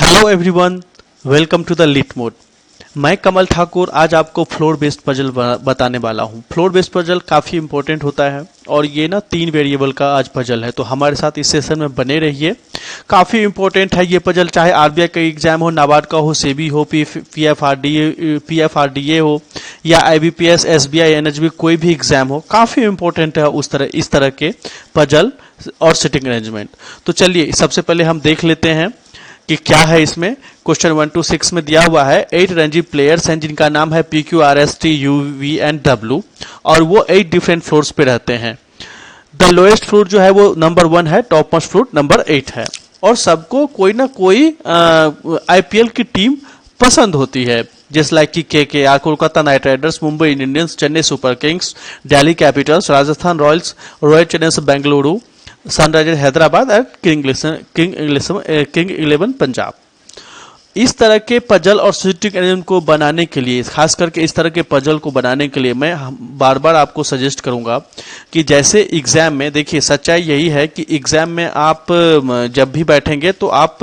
Hello everyone, welcome to the lit mode. मैं कमल ठाकुर आज आपको फ्लोर बेस्ड पजल बताने वाला हूँ। फ्लोर बेस्ड पजल काफ़ी इंपॉर्टेंट होता है और ये ना 3 वेरिएबल का आज पजल है, तो हमारे साथ इस सेशन में बने रहिए। काफ़ी इंपॉर्टेंट है ये पजल, चाहे आरबीआई का एग्जाम हो, नाबार्ड का हो, सेबी हो, पीएफआरडीए हो या आईबीपीएस, एसबीआई, एनएचबी, कोई भी एग्जाम हो, काफ़ी इंपॉर्टेंट है इस तरह के पजल और सिटिंग अरेंजमेंट। तो चलिए सबसे पहले हम देख लेते हैं कि क्या है इसमें। क्वेश्चन 1 to 6 में दिया हुआ है 8 रणजी प्लेयर्स हैं जिनका नाम है PQRSTUVNW और वो 8 डिफरेंट फ्लोर्स पे रहते हैं। द लोएस्ट फ्लोर जो है वो नंबर 1 है, टॉप मोस्ट फ्लोर नंबर 8 है और सबको कोई ना कोई आईपीएल की टीम पसंद होती है, जैसे लाइक कि KKR, Kolkata night Riders, Mumbai Indians, Chennai Super Kings, Delhi Capitals, Rajasthan Royals, royal Challengers Bengaluru, Sunrisers Hyderabad और किंग 11 पंजाब। इस तरह के पजल और सिटिंग अरेंजमेंट को बनाने के लिए, खास करके इस तरह के पजल को बनाने के लिए मैं बार बार आपको सजेस्ट करूंगा कि जैसे एग्जाम में, देखिए सच्चाई यही है कि एग्जाम में आप जब भी बैठेंगे तो आप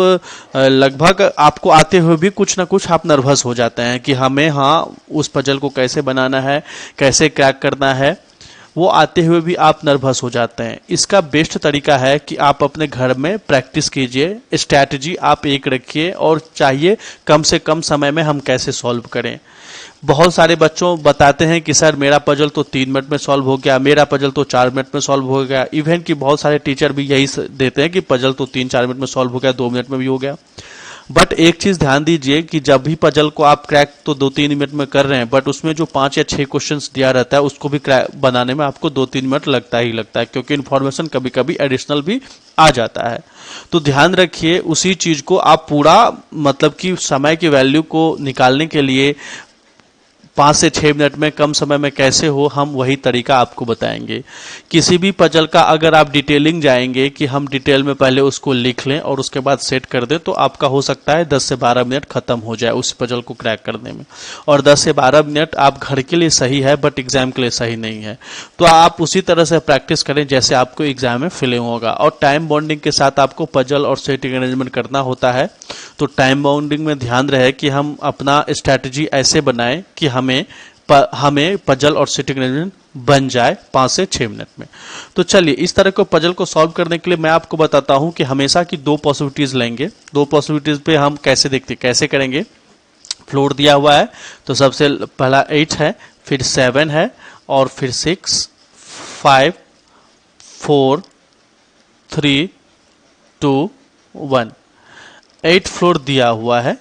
लगभग आपको आते हुए भी कुछ ना कुछ आप नर्वस हो जाते हैं कि हमें उस पजल को कैसे बनाना है, कैसे क्रैक करना है, वो आते हुए भी आप नर्वस हो जाते हैं। इसका बेस्ट तरीका है कि आप अपने घर में प्रैक्टिस कीजिए, स्ट्रैटेजी आप एक रखिए और चाहिए कम से कम समय में हम कैसे सॉल्व करें। बहुत सारे बच्चों बताते हैं कि सर मेरा पजल तो 3 मिनट में सॉल्व हो गया, मेरा पजल तो 4 मिनट में सॉल्व हो गया। इवन कि बहुत सारे टीचर भी यही देते हैं कि पजल तो 3-4 मिनट में सॉल्व हो गया, 2 मिनट में भी हो गया। बट एक चीज ध्यान दीजिए कि जब भी पजल को आप क्रैक तो 2-3 मिनट में कर रहे हैं, बट उसमें जो 5 या 6 क्वेश्चंस दिया रहता है उसको भी क्रैक बनाने में आपको 2-3 मिनट लगता ही लगता है, क्योंकि इन्फॉर्मेशन कभी कभी एडिशनल भी आ जाता है। तो ध्यान रखिए उसी चीज को आप पूरा, मतलब कि समय की वैल्यू को निकालने के लिए 5 से 6 मिनट में कम समय में कैसे हो, हम वही तरीका आपको बताएंगे। किसी भी पजल का अगर आप डिटेलिंग जाएंगे कि हम डिटेल में पहले उसको लिख लें और उसके बाद सेट कर दें, तो आपका हो सकता है 10 से 12 मिनट खत्म हो जाए उस पजल को क्रैक करने में। और 10 से 12 मिनट आप घर के लिए सही है बट एग्जाम के लिए सही नहीं है। तो आप उसी तरह से प्रैक्टिस करें जैसे आपको एग्जाम में फीलिंग होगा। और टाइम बाउंडिंग के साथ आपको पजल और सेटिंग अरेंजमेंट करना होता है, तो टाइम बाउंडिंग में ध्यान रहे कि हम अपना स्ट्रैटेजी ऐसे बनाएं कि हमें पजल और सिटिंग अरेंजमेंट बन जाए 5 से 6 मिनट में। तो चलिए इस तरह को पजल को सॉल्व करने के लिए मैं आपको बताता हूं कि हमेशा की 2 पॉसिबिलिटीज लेंगे। 2 पॉसिबिलिटीज पे हम कैसे करेंगे। फ्लोर दिया हुआ है तो सबसे पहला 8 है, फिर 7 है और फिर 6, 5, 4, 3, 2, 1। 8 फ्लोर दिया हुआ है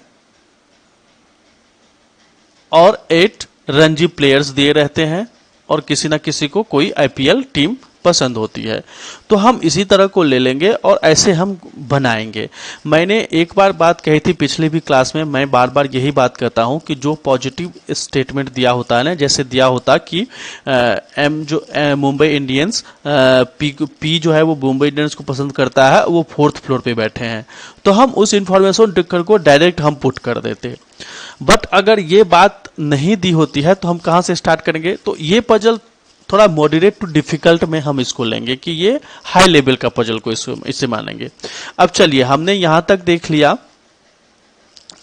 और 8 रणजी प्लेयर्स दिए रहते हैं और किसी ना किसी को कोई आईपीएल टीम पसंद होती है। तो हम इसी तरह को ले लेंगे और ऐसे हम बनाएंगे। मैंने एक बार बात कही थी पिछली भी क्लास में, मैं बार बार यही बात करता हूं कि जो पॉजिटिव स्टेटमेंट दिया होता है ना, जैसे दिया होता कि मुंबई इंडियंस, पी जो है वो मुंबई इंडियंस को पसंद करता है, वो 4th फ्लोर पे बैठे हैं, तो हम उस इंफॉर्मेशन टिकर को डायरेक्ट हम पुट कर देते। बट अगर ये बात नहीं दी होती है तो हम कहां से स्टार्ट करेंगे। तो ये पजल थोड़ा मॉडरेट टू डिफिकल्ट में हम इसको लेंगे कि ये हाई लेवल का पजल को इससे मानेंगे। अब चलिए हमने यहां तक देख लिया।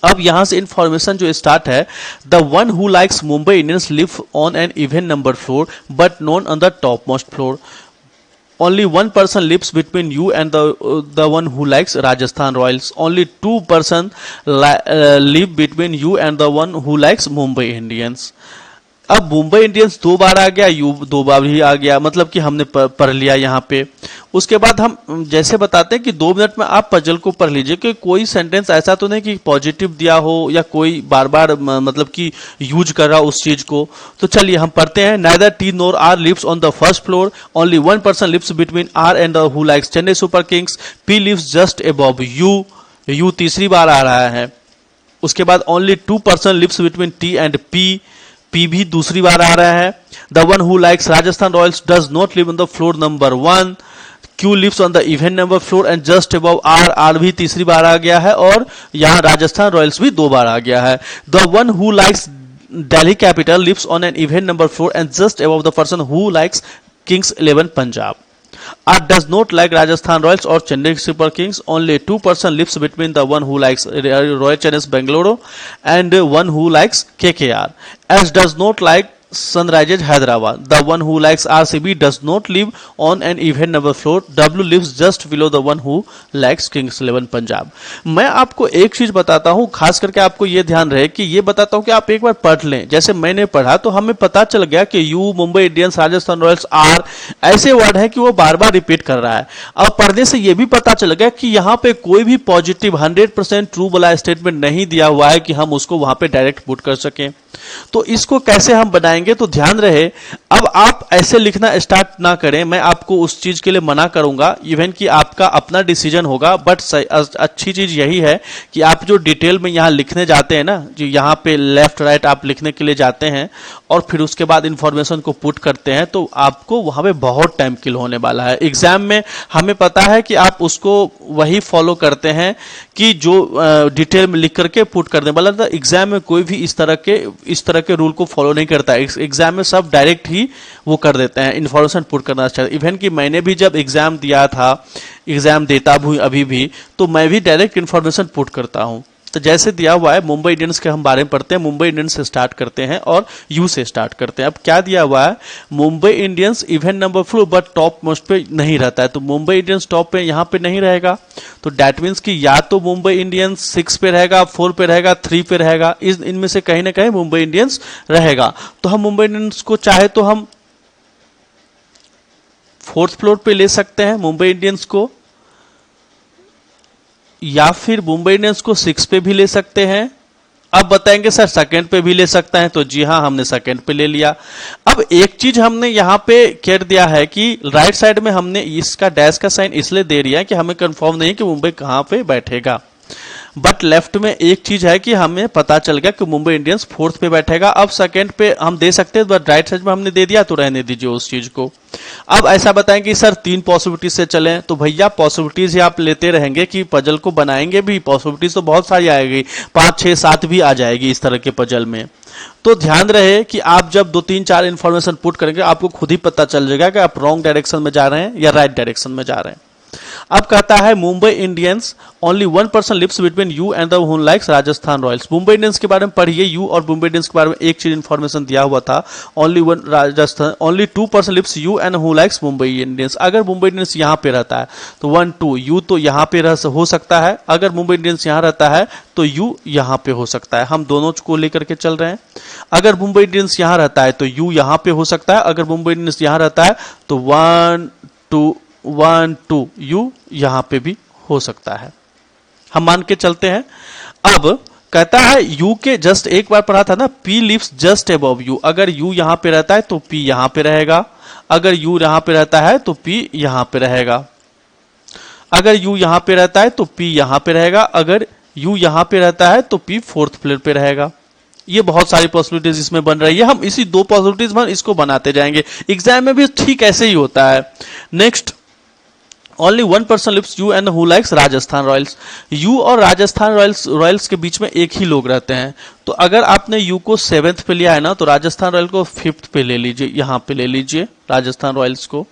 अब यहां से इंफॉर्मेशन जो स्टार्ट है, the one who likes Mumbai Indians live on an even number floor but non on the top most floor. Only one person lives between you and the one who likes Rajasthan Royals. Only 2 person live between you and the one who likes Mumbai Indians. अब Mumbai Indians 2 बार आ गया, you 2 बार ही आ गया, मतलब कि हमने पढ़ लिया यहाँ पे। उसके बाद हम जैसे बताते हैं कि 2 मिनट में आप पजल को पढ़ लीजिए कि कोई सेंटेंस ऐसा तो नहीं कि पॉजिटिव दिया हो या कोई बार बार मतलब कि यूज कर रहा उस चीज को। तो चलिए हम पढ़ते हैं। Neither T nor R lives on the first floor, only one person lives between R and who likes Chennai Super Kings, P lives just above U, U तीसरी बार आ रहा है। उसके बाद only 2 person lives between T and P, P भी दूसरी बार आ रहा है। The one who likes Rajasthan Royals does not live on the floor number 1, Q lives on the even number floor and just above R, R भी तीसरी बार आ गया है और यहां राजस्थान रॉयल्स भी 2 बार आ गया है। The one who likes Delhi Capital lives on an even number floor and just above the person who likes Kings 11 Punjab. R does not like Rajasthan Royals or Chennai Super Kings. Only 2% lives between the one who likes Royal Challengers Bengaluru and one who likes KKR. S does not like Sunrisers Hyderabad. The one who likes RCB does not live on an even number floor. W lives just below the one who likes Kings 11 Punjab. मैं आपको एक चीज बताता हूं, खास करके आपको ये ध्यान रहे कि ये बताता हूं कि आप एक बार पढ़ लें. जैसे मैंने पढ़ा तो हमें पता चल गया कि U, Mumbai Indians, Rajasthan Royals, R ऐसे वर्ड है कि वो बार बार रिपीट कर रहा है. अब पढ़ने से ये भी पता चल गया कि यहाँ पे कोई भी पॉजिटिव 100% ट्रू वाला स्टेटमेंट नहीं दिया हुआ है कि हम उसको वहां पे डायरेक्ट पुट कर सकें. तो इसको कैसे हम बनाएंगे, तो ध्यान रहे अब आप ऐसे लिखना स्टार्ट ना करें. मैं आपको उस चीज के लिए मना करूंगा, इवन कि आपका अपना डिसीजन होगा. बट अच्छी चीज यही है कि आप जो डिटेल में यहां लिखने जाते हैं ना, जो यहां पे लेफ्ट राइट आप लिखने के लिए जाते हैं और फिर उसके बाद इंफॉर्मेशन को पुट करते हैं, तो आपको वहां पे बहुत टाइम किल होने वाला है. एग्जाम में हमें पता है कि आप उसको वही फॉलो करते हैं कि जो डिटेल में लिख करके पुट करने वाला था. एग्जाम में कोई भी इस तरह के रूल को फॉलो नहीं करता है. एग्जाम में सब डायरेक्ट ही वो कर देते हैं, इंफॉर्मेशन पुट करना चाहिए. इवन कि मैंने भी जब एग्जाम दिया था, एग्जाम देता हूं अभी भी, तो मैं भी डायरेक्ट इंफॉर्मेशन पुट करता हूं. तो जैसे दिया हुआ है, मुंबई इंडियंस के हम बारे में पढ़ते हैं. मुंबई इंडियंस से स्टार्ट करते हैं और यू से स्टार्ट करते हैं. अब क्या दिया हुआ है, Mumbai Indians even number flow but top most पे नहीं रहता है. तो मुंबई इंडियंस टॉप पे यहां पे नहीं रहेगा. तो डेट मीन्स कि या तो मुंबई इंडियंस 6 पे रहेगा, 4 पे रहेगा, 3 पे रहेगा. इनमें से कहीं ना कहीं मुंबई इंडियंस रहेगा. तो हम मुंबई इंडियंस को चाहे तो हम 4th फ्लोर पे ले सकते हैं मुंबई इंडियंस को, या फिर मुंबई इंडियंस को 6 पे भी ले सकते हैं. अब बताएंगे सर सेकंड पे भी ले सकता है, तो जी हां, हमने सेकंड पे ले लिया. अब एक चीज हमने यहां पे कर दिया है कि राइट साइड में हमने इसका डैश का साइन इसलिए दे दिया है कि हमें कंफर्म नहीं कि मुंबई कहां पे बैठेगा. बट लेफ्ट में एक चीज है कि हमें पता चल गया कि मुंबई इंडियंस 4th पे बैठेगा. अब सेकंड पे हम दे सकते हैं, बट राइट साइड में हमने दे दिया, तो रहने दीजिए उस चीज को. अब ऐसा बताएं कि सर 3 पॉसिबिलिटीज से चलें, तो भैया पॉसिबिलिटीज ही आप लेते रहेंगे कि पजल को बनाएंगे भी. पॉसिबिलिटीज तो बहुत सारी आएगी, 5, 6, 7 भी आ जाएगी इस तरह के पजल में. तो ध्यान रहे कि आप जब 2, 3, 4 इंफॉर्मेशन पुट करेंगे, आपको खुद ही पता चल जाएगा कि आप रॉन्ग डायरेक्शन में जा रहे हैं या राइट डायरेक्शन में जा रहे हैं. अब कहता है Mumbai Indians only 1% lives between U and the who likes Rajasthan Royals. Mumbai Indians के बारे में पढ़िए. यू और मुंबई इंडियंस के बारे में एक चीज इंफॉर्मेशन दिया हुआ था, only 2% lives U and who likes Mumbai Indians. अगर मुंबई इंडियंस यहां पे रहता है तो 1, 2 यू तो यहां पे हो सकता है. अगर मुंबई इंडियंस यहां रहता है तो यू यहां पे हो सकता है. हम दोनों को लेकर के चल रहे हैं. अगर मुंबई इंडियंस यहां रहता है तो यू यहां पे हो सकता है. अगर मुंबई इंडियंस यहां रहता है तो 1, 2 यू यहां पे भी हो सकता है. हम मान के चलते हैं. अब कहता है यू के जस्ट, एक बार पढ़ा था ना, P lives just above U. अगर यू यहां पे रहता है तो पी यहां पे रहेगा. अगर यू यहां पे रहता है तो पी यहां पे रहेगा. अगर यू यहां पे रहता है तो पी यहां पे रहेगा. अगर यू यहां पे रहता है तो पी 4th फ्लोर पे रहेगा. ये बहुत सारी पॉसिबिलिटीज इसमें बन रही है. हम इसी 2 पॉसिबिलिटीज में इसको बनाते जाएंगे. एग्जाम में भी ठीक ऐसे ही होता है. Next, only 1% lives U and who likes Rajasthan Royals. U और राजस्थान रॉयल्स के बीच में एक ही लोग रहते हैं. तो अगर आपने यू को 7th पे लिया है ना, तो राजस्थान रॉयल्स को 5th पे ले लीजिए. यहां पे ले लीजिए राजस्थान रॉयल्स को.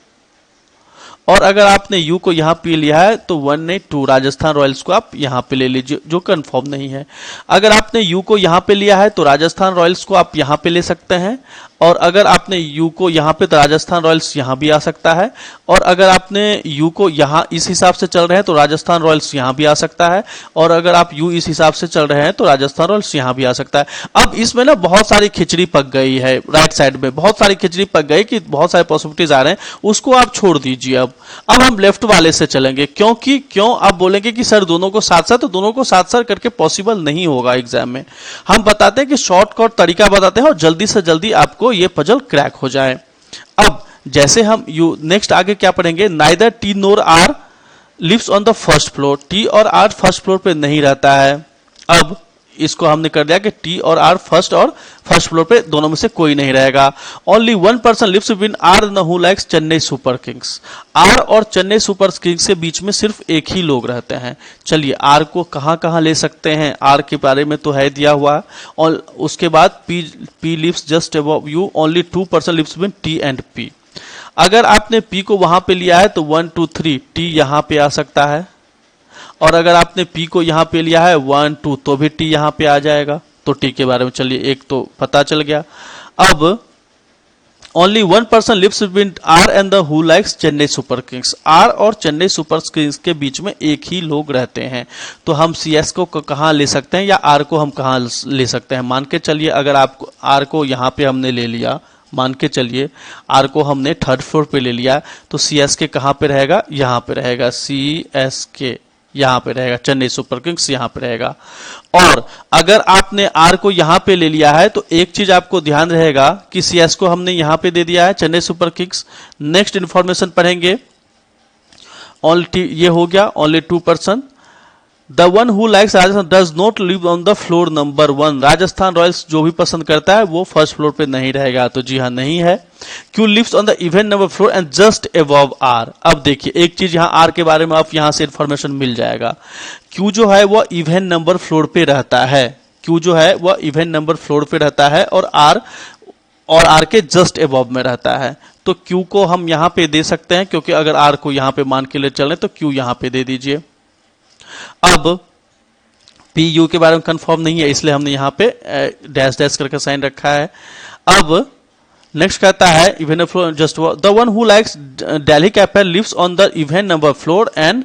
और अगर आपने यू को यहां पे लिया है तो 1 नहीं 2 राजस्थान रॉयल्स को आप यहां पे ले लीजिए, जो कंफर्म नहीं है. अगर आपने यू को यहां पे लिया है तो राजस्थान रॉयल्स को आप यहां पे ले सकते हैं. और अगर आपने यू को यहां पे, तो राजस्थान रॉयल्स यहां भी आ सकता है. और अगर आपने यू को यहां इस हिसाब से चल रहे हैं तो राजस्थान रॉयल्स यहां भी आ सकता है. और अगर आप यू इस हिसाब से चल रहे हैं तो राजस्थान रॉयल्स यहां भी आ सकता है. अब इसमें ना बहुत सारी खिचड़ी पक गई है. राइट साइड में बहुत सारी खिचड़ी पक गई कि बहुत सारे पॉसिबिलिटीज आ रहे हैं, उसको आप छोड़ दीजिए. अब हम लेफ्ट वाले से चलेंगे. क्यों आप बोलेंगे कि सर दोनों को साथ साथ, तो दोनों को साथ साथ करके पॉसिबल नहीं होगा एग्जाम में. हम बताते हैं कि शॉर्टकट तरीका बताते हैं और जल्दी से जल्दी आपको ये पजल क्रैक हो जाए. अब जैसे हम नेक्स्ट आगे क्या पढ़ेंगे, neither T nor R lives on the first floor. T और आर फर्स्ट फ्लोर पे नहीं रहता है. अब इसको हमने कर दिया कि टी और आर फर्स्ट फ्लोर पे दोनों में से कोई नहीं रहेगा. Only 1% lives between R and who likes Chennai Super Kings. R और चेन्नई सुपर किंग्स के बीच में सिर्फ एक ही लोग रहते हैं. चलिए आर को कहां कहां ले सकते हैं, आर के बारे में तो है दिया हुआ. और उसके बाद P lives just above U. Only 2% lives between T and P. अगर आपने P को वहां पे लिया है तो 1 2 3 T यहां पे आ सकता है, और अगर आपने P को यहां पे लिया है 1 2 तो भी T यहां पे आ जाएगा। तो T के बारे में चलिए एक तो पता चल गया। अब only one person lives between R and the who likes Chennai Super Kings. R और चेन्नई सुपर किंग्स के बीच में एक ही लोग रहते हैं, तो हम CS को कहाँ ले सकते हैं या आर को हम कहाँ ले सकते हैं? मान के चलिए अगर आपको आर को यहाँ पे हमने ले लिया, मान के चलिए आर को हमने 3rd फ्लोर पे ले लिया, तो CSK कहाँ पे रहेगा? यहाँ पे रहेगा। CSK यहाँ पे रहेगा, चेन्नई सुपर किंग्स यहाँ पे रहेगा। और अगर आपने आर को यहाँ पे ले लिया है तो एक चीज आपको ध्यान रहेगा कि CS को हमने यहाँ पे दे दिया है, Chennai Super Kings. Next information पढ़ेंगे, ये हो गया only 2 person. The one who likes Rajasthan does not live on the floor number 1। Rajasthan Royals जो भी पसंद करता है वो 1st फ्लोर पे नहीं रहेगा, तो जी हाँ नहीं है। Q lives on the even number floor and just above R. अब देखिए एक चीज यहाँ आर के बारे में आप यहाँ से इंफॉर्मेशन मिल जाएगा। क्यू जो है वो इवेंट नंबर फ्लोर पे रहता है, क्यू जो है वह इवेंट नंबर फ्लोर पे रहता है, और आर के जस्ट अबव में रहता है। तो क्यू को हम यहाँ पे दे सकते हैं, क्योंकि अगर आर को यहाँ पे मान के लिए चलें तो क्यू यहाँ पे दे दीजिए। अब PU के बारे में कंफर्म नहीं है, इसलिए हमने यहाँ पे डैश डैश करके साइन रखा है। अब नेक्स्ट कहता है even floor just the one who likes Delhi Capital lives on the even number floor and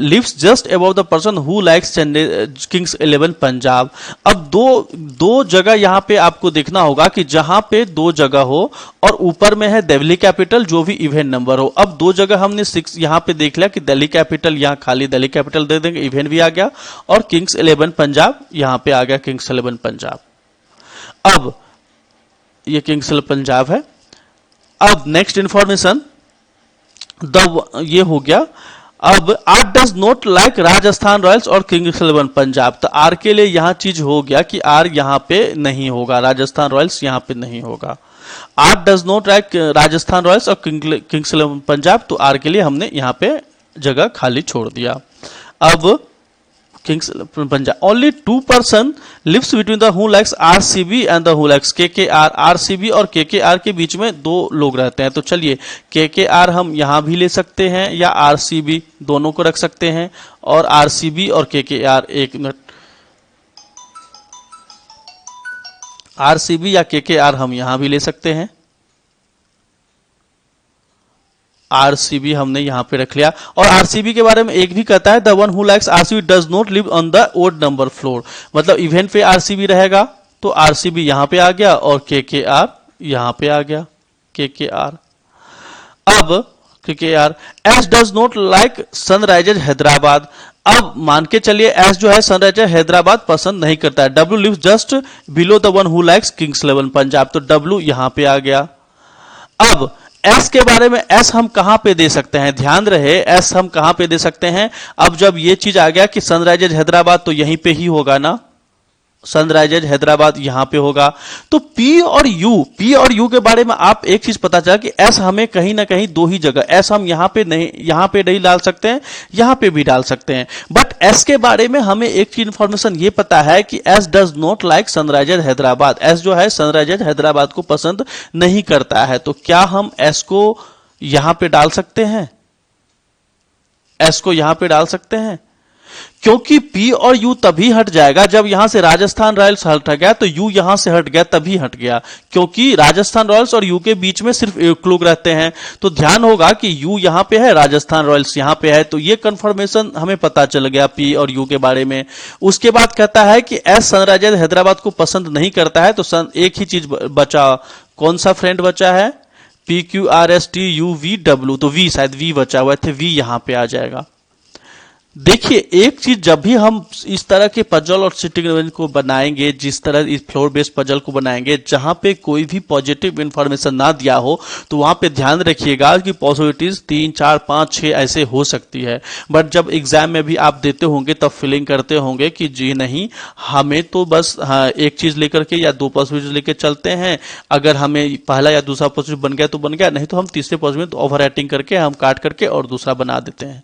lives just above the person who likes Chennai Kings 11 Punjab. अब दो जगह यहाँ पे आपको देखना होगा कि जहां पे 2 जगह हो और ऊपर में है दिल्ली कैपिटल जो भी इवेंट नंबर हो। अब 2 जगह हमने 6 यहाँ पे देख लिया कि दिल्ली कैपिटल, यहाँ खाली दिल्ली कैपिटल दे देंगे, इवेंट भी आ गया, और किंग्स 11 पंजाब यहाँ पे आ गया, किंग्स 11 पंजाब। अब ये किंग्स 11 पंजाब है। अब नेक्स्ट इंफॉर्मेशन ये हो गया। अब R does not like Rajasthan Royals और किंग्स 11 पंजाब। तो आर के लिए यहां चीज हो गया कि आर यहां पे नहीं होगा, राजस्थान रॉयल्स यहां पे नहीं होगा। R does not like Rajasthan Royals और किंग्स 11 पंजाब, तो आर के लिए हमने यहां पे जगह खाली छोड़ दिया। अब Kings Punjab only 2 person lives between the who likes RCB and the who likes KKR। RCB और KKR के बीच में 2 लोग रहते हैं, तो चलिए KKR हम यहां भी ले सकते हैं या RCB, दोनों को रख सकते हैं। और RCB और KKR, एक मिनट, RCB या KKR हम यहां भी ले सकते हैं। RCB हमने यहां पे रख लिया। और RCB के बारे में एक भी कहता है the one who likes RCB does not live on the odd number floor. मतलब इवेंट पे RCB रहेगा, तो RCB यहां पे आ गया और KKR यहां पे आ गया, KKR। अब KKR S does not like Sunrisers Hyderabad. अब मान के चलिए एस जो है सनराइजर्स हैदराबाद पसंद नहीं करता है। W lives just below the one who likes Kings 11 Punjab, तो W यहां पे आ गया। अब एस के बारे में एस हम कहां पे दे सकते हैं? ध्यान रहे एस हम कहां पे दे सकते हैं। अब जब ये चीज आ गया कि सनराइजर्स हैदराबाद, तो यहीं पे ही होगा ना, सनराइजर्स हैदराबाद यहां पे होगा। तो P और U के बारे में आप एक चीज पता चला कि एस हमें कहीं ना कहीं 2 ही जगह, एस हम यहां पे नहीं डाल सकते हैं, यहां पे भी डाल सकते हैं। बट एस के बारे में हमें एक चीज इंफॉर्मेशन ये पता है कि S does not like Sunrisers Hyderabad. S जो है सनराइजर्स हैदराबाद को पसंद नहीं करता है, तो क्या हम एस को यहां पे डाल सकते हैं? एस को यहां पे डाल सकते हैं, क्योंकि P और U तभी हट जाएगा जब यहां से राजस्थान रॉयल्स हट गया, तो U यहां से हट गया तभी हट गया, क्योंकि राजस्थान रॉयल्स और U के बीच में सिर्फ एक लोग रहते हैं। तो ध्यान होगा कि U यहां पे है, राजस्थान रॉयल्स यहां पे है, तो ये कंफर्मेशन हमें पता चल गया P और U के बारे में। उसके बाद कहता है कि एस सनराइजर्स हैदराबाद को पसंद नहीं करता है, तो एक ही चीज बचा, कौन सा फ्रेंड बचा है? PQRSTUVW, तो V शायद V बचा हुआ है, V यहां पे आ जाएगा। देखिए एक चीज, जब भी हम इस तरह के पजल और सिटिंग अरेंजमेंट को बनाएंगे, जिस तरह इस फ्लोर बेस्ड पजल को बनाएंगे जहां पे कोई भी पॉजिटिव इंफॉर्मेशन ना दिया हो, तो वहां पे ध्यान रखिएगा कि पॉसिबिलिटीज 3 4 5 6 ऐसे हो सकती है। बट जब एग्जाम में भी आप देते होंगे तब फीलिंग करते होंगे कि जी नहीं, हमें तो बस एक चीज लेकर के या 2 पॉसिबिलिटीज लेकर चलते हैं, अगर हमें पहला या दूसरा पॉसिबिलिटी बन गया तो बन गया, नहीं तो हम तीसरे पॉसिबिलिटी ओवर राइटिंग करके हम काट करके और दूसरा बना देते हैं।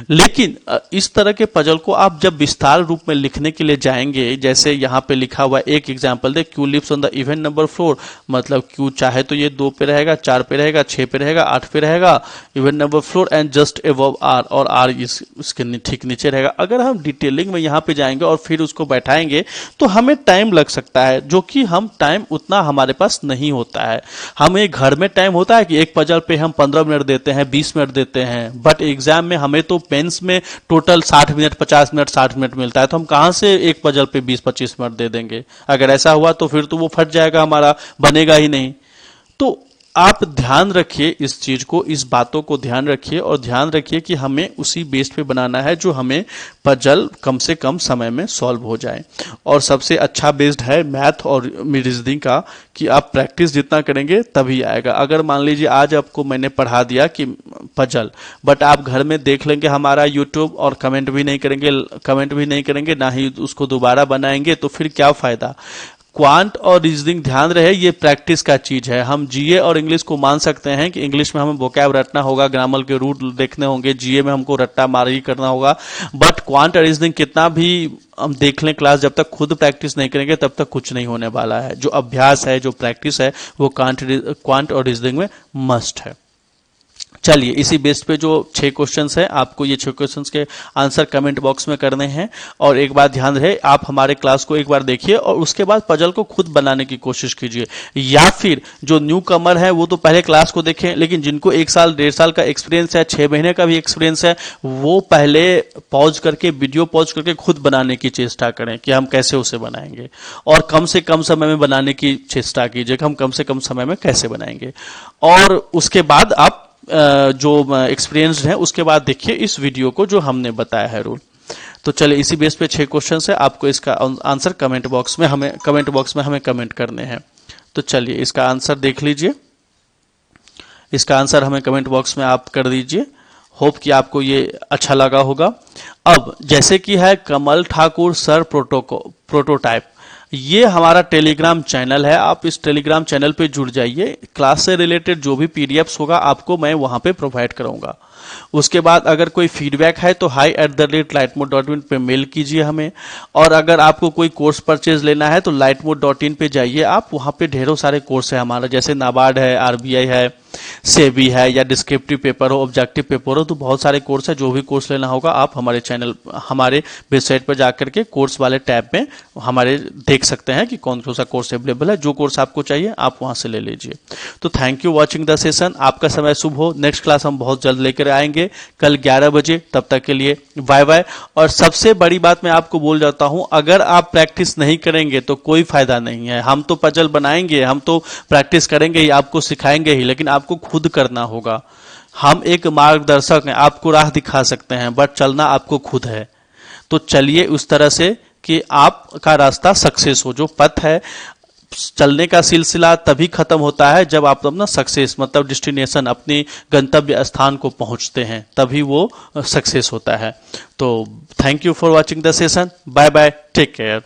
लेकिन इस तरह के पजल को आप जब विस्तार रूप में लिखने के लिए जाएंगे, जैसे यहाँ पे लिखा हुआ एक एग्जाम्पल दे, Q lives on the even number floor, मतलब क्यू चाहे तो ये 2 पे रहेगा, 4 पे रहेगा, 6 पे रहेगा, 8 पे रहेगा, even number floor and just above R, और आर इसके ठीक नीचे रहेगा। अगर हम डिटेलिंग में यहाँ पे जाएंगे और फिर उसको बैठाएंगे तो हमें टाइम लग सकता है, जो कि हम टाइम उतना हमारे पास नहीं होता है। हमें घर में टाइम होता है कि एक पजल पे हम 15 मिनट देते हैं, 20 मिनट देते हैं, बट एग्जाम में हमें तो पेन्स में टोटल 60 मिनट, 50 मिनट, 60 मिनट मिलता है, तो हम कहां से एक पजल पे 20-25 मिनट दे देंगे। अगर ऐसा हुआ तो फिर तो वो फट जाएगा, हमारा बनेगा ही नहीं। तो आप ध्यान रखिए इस चीज को, इस बातों को ध्यान रखिए, और ध्यान रखिए कि हमें उसी बेस पे बनाना है जो हमें पजल कम से कम समय में सॉल्व हो जाए। और सबसे अच्छा बेस्ड है मैथ और रीजनिंग का, कि आप प्रैक्टिस जितना करेंगे तभी आएगा। अगर मान लीजिए आज आपको मैंने पढ़ा दिया कि पजल, बट आप घर में देख लेंगे हमारा यूट्यूब और कमेंट भी नहीं करेंगे, ना ही उसको दोबारा बनाएंगे, तो फिर क्या फायदा। क्वांट और रीजनिंग ध्यान रहे, ये प्रैक्टिस का चीज है। हम जीए और इंग्लिश को मान सकते हैं कि इंग्लिश में हमें वोकैब रटना होगा, ग्रामर के रूट देखने होंगे, जीए में हमको रट्टा मारी करना होगा, बट क्वांट और रीजनिंग कितना भी हम देख लें क्लास, जब तक खुद प्रैक्टिस नहीं करेंगे तब तक कुछ नहीं होने वाला है। जो अभ्यास है, जो प्रैक्टिस है, वो क्वांट और रीजनिंग में मस्ट है। चलिए, इसी बेस पे जो 6 क्वेश्चंस हैं, आपको ये 6 क्वेश्चंस के आंसर कमेंट बॉक्स में करने हैं। और एक बात ध्यान रहे, आप हमारे क्लास को एक बार देखिए और उसके बाद पजल को खुद बनाने की कोशिश कीजिए। या फिर जो न्यू कमर है वो तो पहले क्लास को देखें, लेकिन जिनको 1 साल 1.5 साल का एक्सपीरियंस है, 6 महीने का भी एक्सपीरियंस है, वो पहले पॉज करके, वीडियो पॉज करके खुद बनाने की चेष्टा करें कि हम कैसे उसे बनाएंगे, और कम से कम समय में बनाने की चेष्टा कीजिए कि हम कम से कम समय में कैसे बनाएंगे। और उसके बाद आप जो एक्सपीरियंस्ड है उसके बाद देखिए इस वीडियो को जो हमने बताया है रूल। तो चलिए, इसी बेस पे 6 क्वेश्चन है, आपको इसका आंसर कमेंट बॉक्स में हमें कमेंट करने हैं। तो चलिए, इसका आंसर देख लीजिए, इसका आंसर हमें कमेंट बॉक्स में आप कर दीजिए। होप कि आपको ये अच्छा लगा होगा। अब जैसे कि है कमल ठाकुर सर प्रोटोटाइप, ये हमारा टेलीग्राम चैनल है, आप इस टेलीग्राम चैनल पे जुड़ जाइए। क्लास से रिलेटेड जो भी पीडीएफ्स होगा आपको मैं वहां पे प्रोवाइड कराऊंगा। उसके बाद अगर कोई फीडबैक है तो hi@lightmode.in पे मेल कीजिए हमें। और अगर आपको कोई कोर्स परचेज लेना है तो lightmode.in पे जाइए आप, वहां पे ढेरों सारे कोर्स है हमारा, जैसे नाबार्ड है, आरबीआई है, सेबी है, या डिस्क्रिप्टिव पेपर हो, ऑब्जेक्टिव पेपर हो, तो बहुत सारे कोर्स है। जो भी कोर्स लेना होगा आप हमारे वेबसाइट पर जाकर के कोर्स वाले टैब में हमारे देख सकते हैं कि कौन सा कोर्स अवेलेबल है। जो कोर्स आपको चाहिए आप वहां से ले लीजिए। तो thank you watching the session. आपका समय शुभ हो। नेक्स्ट क्लास हम बहुत जल्द लेकर आएंगे, कल 11 बजे। तब तक के लिए बाय बाय। और सबसे बड़ी बात मैं आपको बोल जाता हूं, अगर आप प्रैक्टिस नहीं करेंगे तो कोई फायदा नहीं है। हम तो पजल बनाएंगे, हम तो प्रैक्टिस करेंगे ही, आपको सिखाएंगे ही, लेकिन आपको खुद करना होगा। हम एक मार्गदर्शक हैं, आपको राह दिखा सकते हैं, बट चलना आपको खुद है। तो चलिए उस तरह से कि आपका रास्ता सक्सेस हो। जो पथ है, चलने का सिलसिला तभी खत्म होता है जब आप अपना सक्सेस, मतलब डेस्टिनेशन, अपनी गंतव्य स्थान को पहुंचते हैं, तभी वो सक्सेस होता है। तो thank you for watching the session. Bye bye, take care.